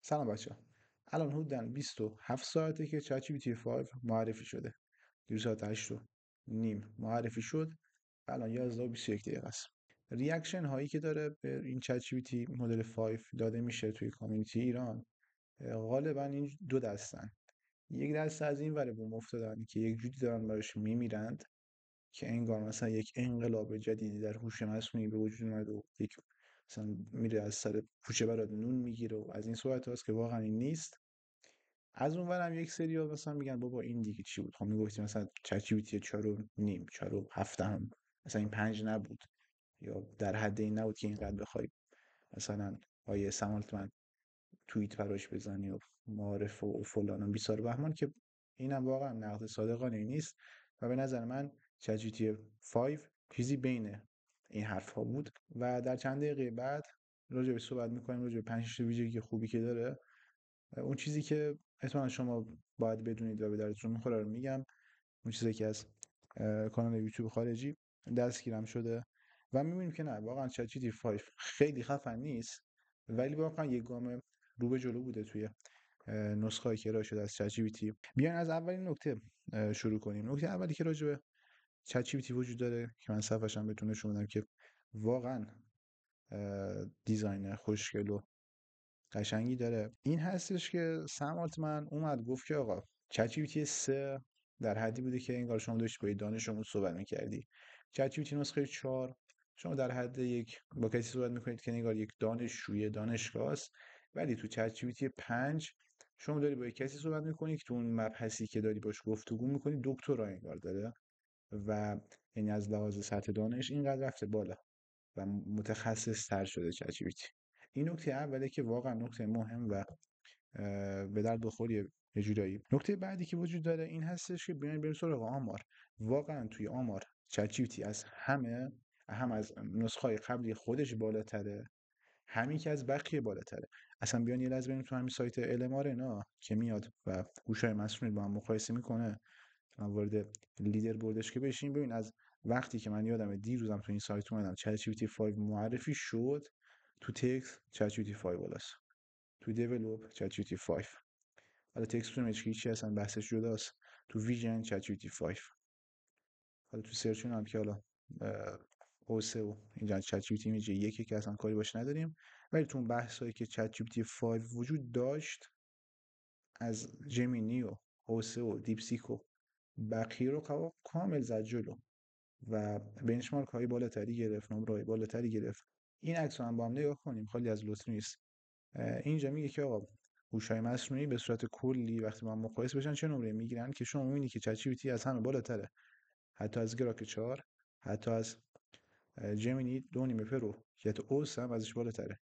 سلام بچه. الان حدوداً 27 ساعته که چت جی پی تی 5 معرفی شده. دیروز ساعت 8 و نیم معرفی شد. الان 11 و 21 دقیقه است. ریاکشن هایی که داره به این چت جی پی تی مدل 5 داده میشه توی کامیونیتی ایران، غالبا این دو دستن. یک دسته از این ور بوم افتادن که یک جوری دارن براش میمیرند که انگار مثلا یک انقلاب جدیدی در هوش مصنوعی به وجود اومد و یک مثلا میره از سر کوچه برات نون میگیره و از این صحبت هاست که واقعا این نیست. از اون ورم یک سری‌ها مثلا میگن بابا این دیگه چی بود؟ خب میگفتی مثلا چت جی پی تی 4 و نیم 4 و 7 هم مثلا این 5 نبود، یا در حد این نبود که اینقدر بخوای مثلا آیه سمالتمن توییت براش بزنی و معارف و فلان و بیسار بهمان، که اینم واقعا نقد صادقانه نیست. و به نظر من چت جی پی تی 5 چیزی بین این حرف ها بود. و در چند دقیقه بعد راجع به صحبت میکنیم، راجع به 5 ویژگی خوبی که داره. اون چیزی که احتمالاً شما باید بدونید و به دردتون میخوره رو میگم. اون چیزی که از کانال یوتیوب خارجی دستگیرم شده و میبینیم که نه، واقعا چت جی پی تی 5 خیلی خفن نیست، ولی واقعا یک گام رو به جلو بوده توی نسخه‌ای که ارائه شده از چت جی پی تی. بیاین از اولین نکته شروع کنیم. نکته اولی که راجع به چت جی پی تی وجود داره که من صفحه‌ش هم بهتون نشون بدم که واقعا دیزاین خوشگل و قشنگی داره، این هستش که سم آلتمن اومد گفت که آقا چت جی پی تی 3 در حدی بوده که انگار شما داشتی با دانشمون صحبت می‌کردی. چت جی پی تی نسخه 4 شما در حد یک با کسی صحبت می‌کنید که انگار یک دانشجوی دانشگاه است، ولی تو چت جی پی تی 5 شما داری با یک کسی صحبت می‌کنی که تو اون مبحثی که داری باش گفتگو می‌کنی دکترا انگار داره، و یعنی از لحاظ سطح دانش اینقدر رفته بالا و متخصص تر شده چت جی پی تی. این نکته اوله که واقعا نکته مهم و به درد بخوریه یه جورایی. نکته بعدی که وجود داره این هستش که بیاین بریم سراغ آمار. واقعا توی آمار چت جی پی تی از همه، هم از نسخه‌های قبلی خودش بالاتره، همین که از بقیه بالاتره. اصلا بیان یه لحظه بریم تو همین سایت LMR که میاد و هوش‌های مصنوعی با هم مقایسه میکنه، وارد لیدر بردش که بشین. ببین از وقتی که من یادمه دیروزم تو این سایت اومدم چت جی پی تی 5 معرفی شد، تو تکس چت جی پی تی 5 بالاست، تو دیولپ چت جی پی تی 5، حالا تکست تو ایمیج هیچی اصلا بحثش جداست، تو ویژن چت جی پی تی 5، حالا تو سرچ هم که حالا اوسه و اینجا چت جی پی تی ایمیج یکی که اصلا کاری باش نداریم، ولی تو اون بحثایی که چت جی پی تی 5 وجود داشت، از جمینی و اوسه و دیپسیک و بقیه رو کامل زد جلو و بنچمارک های بالاتری گرفت، نمره های بالاتری گرفت. این عکس رو هم با هم نگاه کنیم، خالی از لطف نیست. اینجا میگه که آقا هوش‌های مصنوعی به صورت کلی وقتی با هم مقایسه بشن چه نمره میگیرن، که شما میبینی که چت جی پی تی از همه بالاتره، حتی از گراک 4، حتی از جمینی 2.5 پرو که حتی اوس هم ازش بالاتره.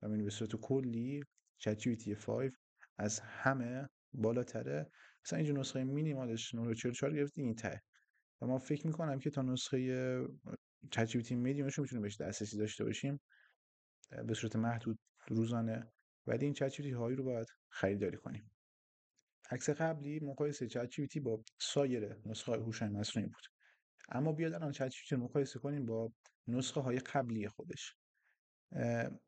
و میبینی به صورت کلی چت جی پی تی 5 از همه بالاتره. مثلا اینجا نسخه مینیمالش نمره 44 گرفته این ته، و ما فکر میکنم که تا نسخه چت جی پی تی میدیومش رو میتونیم بهش دسترسی داشته باشیم به صورت محدود روزانه، ولی این چت جی پی تی هایی رو باید خریداری کنیم. عکس قبلی مقایسه چت جی پی تی با سایر نسخه های هوش مصنوعی بود، اما بیاد الان چت جی پی تی رو مقایسه کنیم با نسخه های قبلی خودش.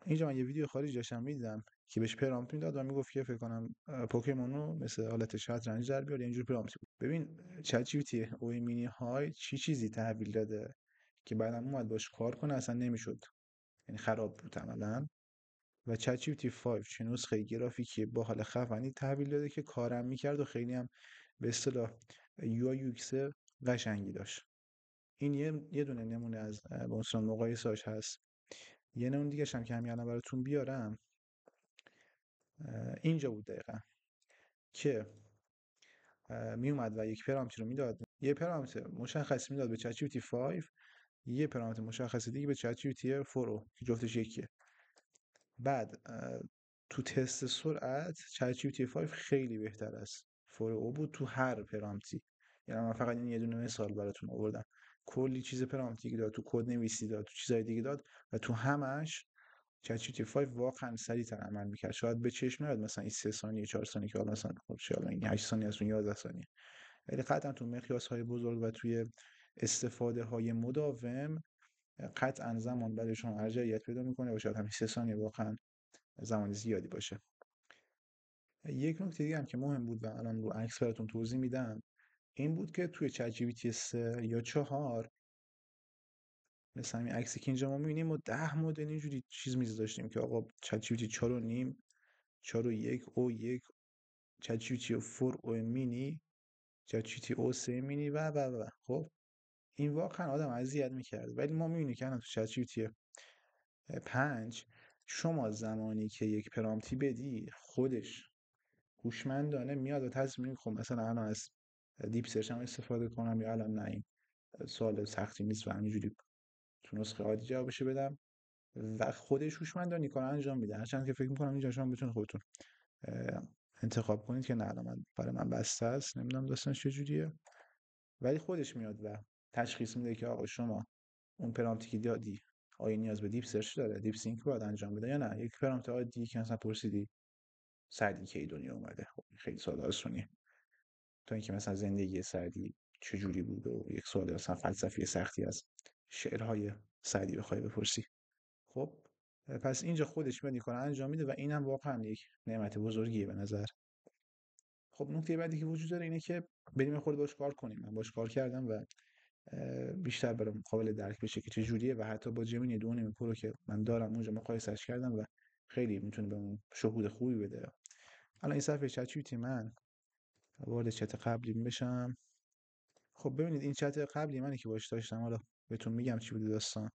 اینجا من یه ویدیو خارجی داشتم میدیدم که بهش پرامپت میداد و میگفت که فکر کنم پوکیمونو مثل حالت شطرنج در بیار، اینجور پرامپت بود. ببین چت جی پی تی او مینی های چیزی تحویل داده که بعدم اومد باش کار کنه اصلا نمیشد، یعنی خراب بود عملاً. و چت جی پی تی 5 چه نسخه گرافیکی با حال خفنی تحویل داده که کارم میکرد و خیلی هم به اصطلاح یو آی یو ایکس قشنگی داشت. این یه دونه نمونه از به اصطلاح مقایسه‌اش هست. یه نمونه دیگه هم که همین الان براتون بیارم اینجا بود دقیقا، که می اومد و یک پرامپتی رو میداد، یه پرامپت مشخص میداد به چت جی پی تی 5، یه پرامپت مشخص دیگه به چت جی پی تی 4 که جفتش یکیه. بعد تو تست سرعت چت جی پی تی 5 خیلی بهتر از فور او بود تو هر پرامپتی. یعنی من فقط این یه دونه مثال براتون آوردم، کلی چیز پرامپتی داد، تو کد نویسی داد، تو چیزای دیگه داد، و تو همش چت جی پی تی 5 واقعا سریع‌تر عمل می‌کرد. شاید به چشم نیاد مثلا این 3 ثانیه 4 ثانیه که حالا مثلا خب شاید این 8 ثانیه از اون 11 ثانیه، ولی قطعا تو مقیاس‌های بزرگ و توی استفاده‌های مداوم قطعا زمان برایشون ارجحیت پیدا میکنه و شاید همین 3 ثانیه واقعا زمان زیادی باشه. یک نکته دیگه هم که مهم بود و الان رو عکس براتون توضیح میدم، این بود که توی چت جی پی تی 3 یا 4، مثلا این عکسی که اینجا ما می‌بینیم، ما 10 مدل اینجوری چیز داشتیم که آقا چت جی پی تی 4 و نیم، 4 و 1 او 1، چت جی پی تی 4 او مینی، چت جی پی تی او 3 مینی و خب این واقعا آدم اذیت می‌کرد. ولی ما می‌بینیم که الان تو چت جی پی تی 5 شما زمانی که یک پرامپتی بدی، خودش هوشمندانه میاد و تصمیم می‌گیره خب مثلا الان از دیپ سرچ هم استفاده کنم یا الان نه، این سوال سختی نیست و همینجوری تو نسخه عادی جوابشو بدم و خودش هوشمندانه کار انجام میده. هرچند که فکر می‌کنم اینجا شما بتونید خودتون اه، انتخاب کنید که نه الان برای من بسته است، نمیدونم داستانش چجوریه، ولی خودش میاد و تشخیص میده که آقا شما اون پرامپتی که دادی آیا نیاز به دیپ سرچ داره، دیپ سینک باید انجام بده یا نه یک پرامپت عادی که مثلا پرسیدی سعدی کی دنیا اومده، خب خیلی ساده آسونی، تا اینکه مثلا زندگی سعدی چجوری بود و یک سوال مثلا فلسفی سختی از شعرهای سعدی بخوای بپرسی. خب پس اینجا خودش میاد این کار انجام میده و اینم واقعا یک نعمت بزرگیه به نظر. خب نکته بعدی که وجود داره اینه که بریم خود باش کار کنیم. من باش کار کردم و بیشتر برام قابل درک بشه که چه جوریه و حتی با جمینی 2.5 پرو که من دارم اونجا مقایسهش کردم و خیلی میتونه بهمون شهود خوبی بده. الان این صفحه چت جی پی تی من وارد چت قبلی بشم. خب ببینید این چت قبلی منی که باش داشتم، حالا بهتون میگم چی بوده داستان.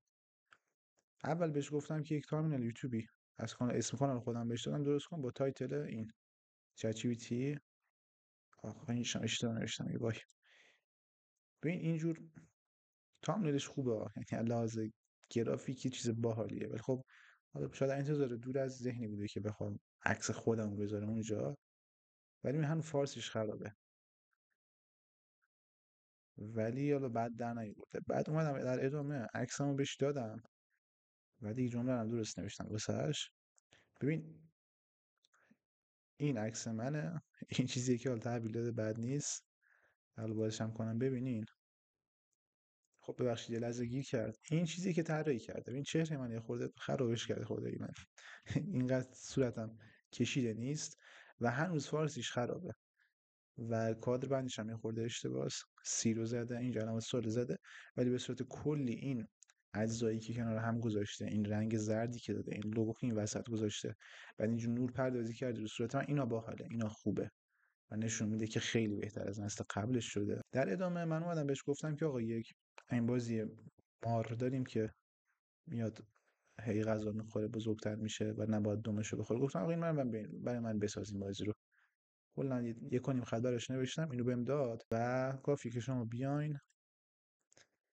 اول بهش گفتم که یک تارمینال یوتیوبی از کانال، اسم کانال خودم بهش دادم درست کن با تایتل این چت جی پی تی. آخه این اشتباه نوشتم یه وای. ببین اینجور تامنلش خوبه یعنی لحاظ گرافیکی چیز باحالیه، ولی خب حالا شاید انتظار دور از ذهنی بوده که بخوام عکس خودم رو بذارم اونجا، ولی من هنوز فارسیش خرابه. ولی حالا بعد در نیورده، بعد اومدم در ادامه عکسمو بهش دادم و دیگه جمله رو درست نوشتم واسش. ببین این عکس منه این چیزیه که حالا تحویل داده بد نیست، حالا بازش هم کنم ببینین. خب ببخشید یه لحظه گیر کرد، این چیزی که طراحی کرده این چهره من یه خورده خرابش کرده خدایی من اینقدر صورتم کشیده نیست و هنوز فارسیش خرابه و کادر بندش هم یه خورده اشتباهه، سی رو زده اینجا علامت سوال زده، ولی به صورت کلی این اجزایی که کنار هم گذاشته، این رنگ زردی که داده، این لوگو که این وسط گذاشته و اینجور نور پردازی کرده رو صورت من، اینا باحاله، اینا خوبه و نشون میده که خیلی بهتر از نسل قبلش شده. در ادامه من اومدم بهش گفتم که آقا یک این بازی مار داریم که میاد هی غذا میخوره بزرگتر میشه و نباید دمشو بخوره. گفتم آقا این من برای من بسازیم بازی رو. کلا یک و نیم خط براش نوشتم، اینو بهم داد و کافی که شما بیاین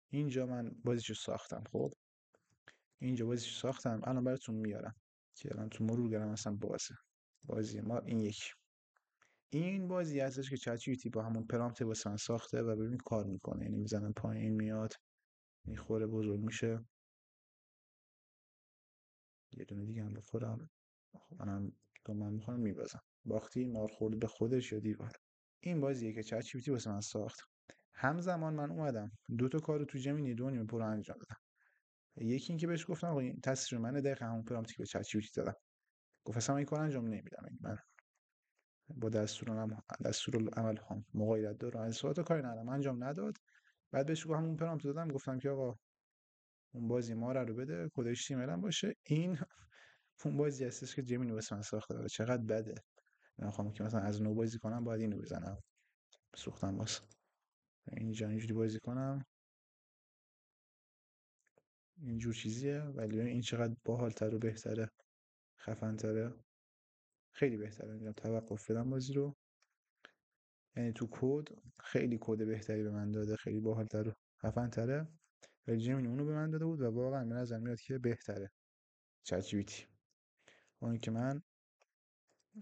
اینجا من بازیشو ساختم. خب اینجا بازیشو ساختم الان براتون میارم که الان تو مرورگرم اصلا بازی ما این بازی هستش که چت جی پی تی با همون پرامپت واسه من ساخته و ببین کار میکنه، یعنی میزنم پایین میاد میخوره بزرگ میشه. یه دونه دیگه هم بخورم. خب منم تو من میخوام میبازم باختی مار خورد به خودش یا دیوار. این بازیه که چت جی پی تی واسه من ساخت. همزمان من اومدم دو تا کارو تو جمینی 2.5 پرو انجام دادم. یکی این که بهش گفتم آقا این تصویر منه دقیقاً همون پرامپتی که به چت جی پی تی دادم. گفت اصلا من این کار انجام نمیدم، این من با دستورالعمل هم مغایرت داره از سوالات کاری ندارم، انجام نداد. بعد بهش گفتم همون پرامپت دادم، گفتم که آقا اون بازی ما رو بده کد اچ تی ام ال هم باشه. این اون بازی هستش که جیمینی واسه من ساخته و چقدر بده. من خواهم که مثلا از نو بازی کنم باید اینو بزنم سوختم واسه اینجا اینجوری بازی کنم اینجور چیزیه، ولی این چقدر باحال‌تر و بهتره، خفن‌تره، خیلی بهتره. میگم توقف بدم بازی رو، یعنی تو کد خیلی کد بهتری به من داده، خیلی باحال‌تر و خفن‌تره. ولی جیمینی اونو به من داده بود و واقعا به نظر میاد که بهتره چت جی پی تی. اون که من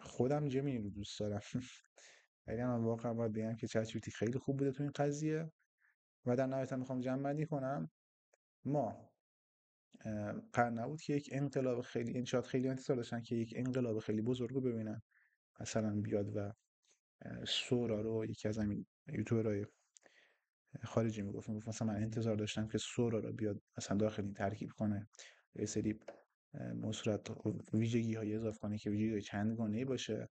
خودم جیمینی رو دوست دارم ولی من واقعا باید بگم که چت جی پی تی خیلی خوب بوده تو این قضیه. و در نهایت هم میخوام جمع کنم. ما قرار نبود که یک انقلاب خیلی، این شاید خیلی انتظار داشتن که یک انقلاب خیلی بزرگ رو ببینن، مثلا بیاد و سورا رو، یکی از همین یوتیوبرهای خارجی میگفت مثلا من انتظار داشتم که سورا رو بیاد مثلا داخل این ترکیب کنه، یه سری مصورت ویژگی های اضافه کنه که ویژگی چندگانه باشه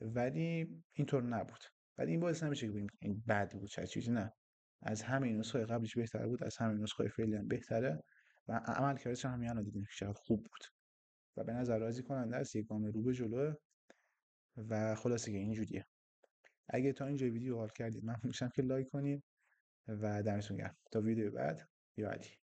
ولی اینطور نبود. ولی این باعث نمیشه که بگیم این بد بود چه چیزی، نه، از همه نسخه قبلش بهتر بود، از همه نسخه فعلی هم بهتره و عملکردش هم همین الان دیدیم که چقدر خوب بود و به نظر راضی کننده است، یک گام رو به جلو و خلاصه که اینجوریه. اگه تا اینجا ویدیو حال کردید ممنون میشم که لایک کنید و دمتون گرم. تا ویدیو بعد، یا علی.